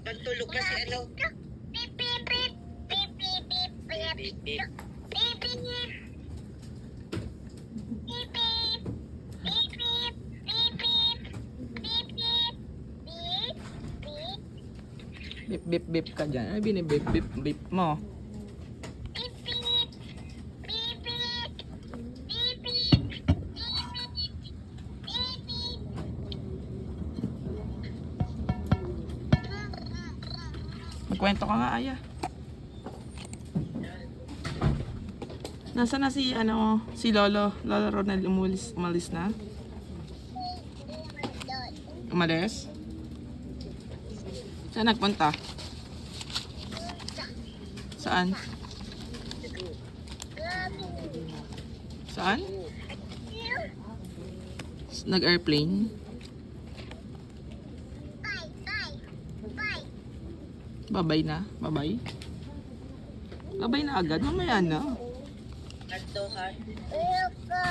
Pagtulog kasi ano? Beep, beep, beep. Beep, beep, beep, beep. Beep, beep. Beep, beep. Beep, beep. Beep, beep. Beep, beep. Beep, beep. Beep, beep. Bip bip bip ka dyan. Ay, binibip bip bip mo. Beep, beep. Beep, beep. Beep, beep. Beep, beep. Beep, beep. Magkwento ka nga, Aya. Nasaan na si, si Lolo Ronel umalis na? Umalis? Saan nagpunta? Saan? Saan? Nag-airplane? Bye, bye. Bye. Babay na? Babay? Babay na agad? Mamaya na. Adto ha. Loco.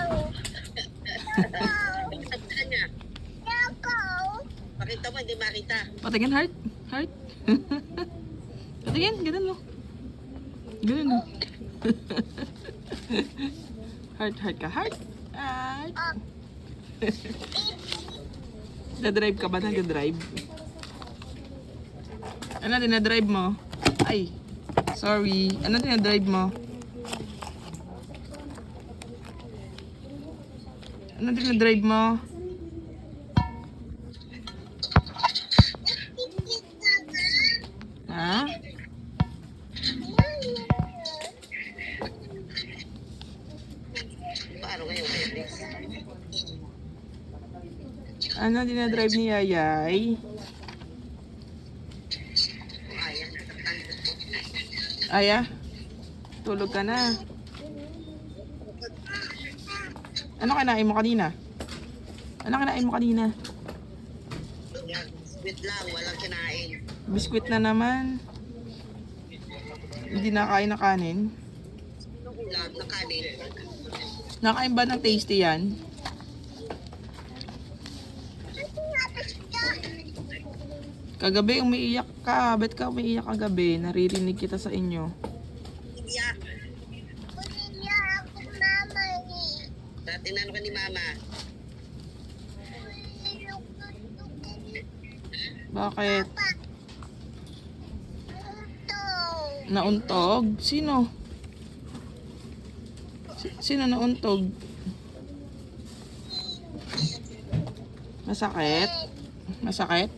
Pagtagdan niya. Loco. Pakita mo, hindi makita. Patingin, heart? Heart? Patingin, ganun lo. Ganun lo. Heart, heart ka. Heart? Heart? Nadrive ka ba? Nag-drive? Ano dinadrive mo? Ay, sorry. Ano dinadrive mo? Ano dinadrive mo? Ha? Paano ngayon, Felix? Ano dinadrive ni Yayay? Ayan. Aya? Tulog ka na. Ano kinain mo kanina? Ano kinain mo kanina? Yan. Sweet lang, walang kinain. Biskwit na naman. Hindi nakain na kanin. Lahat na kanin. Nakain ba ng tasty yan? Kagabi umiiyak ka. Ba't ka umiiyak kagabi? Naririnig kita sa inyo. Iyak. Bumili ako, mama. Dati nano ka ni mama. Bakit? Ito. Nauntog? Sino? Sino nauntog? Masakit? Masakit?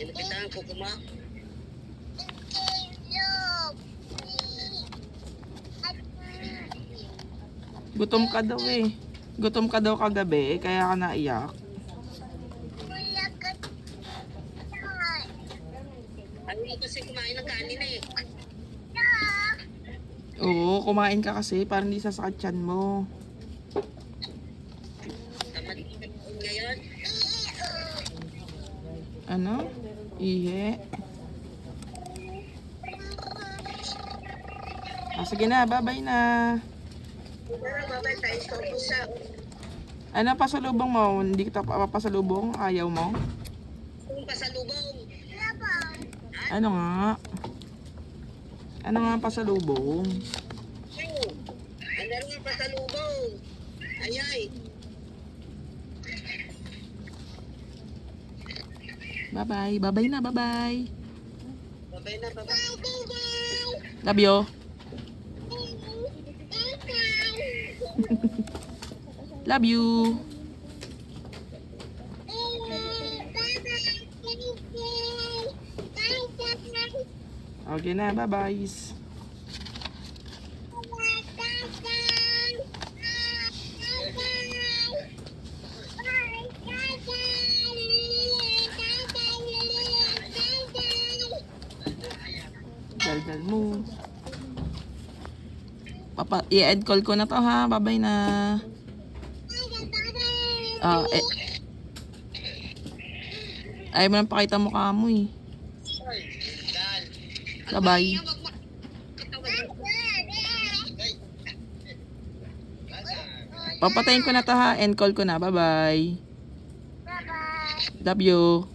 Sinapitan ko mo. Gutom ka daw eh. Gutom ka daw kagabi, kaya ka naiyak. Ano kasi kumain ng kanin eh. Oo, kumain ka kasi para hindi sasakit tiyan mo. Tamad ngayon. Ano? Ihe. Sige na, bye-bye na. Pero babay tayo sa usa. Ano pasalubong mo? Hindi kita papasalubong? Ayaw mo? Kung pasalubong. Ano nga? Ano nga ang pasalubong? Ano rin pasalubong? Ayay. Bye-bye. Bye-bye na, bye-bye. Babay na, babay. Love you. Love you. Okay na, bye-bye. Daldal mo. I-end call ko na to ha. Bye-bye na. Ayaw mo nang pakita mukha mo eh. Bye-bye. Papatayin ko na to ha. End call ko na. Bye-bye. Bye-bye. Love you.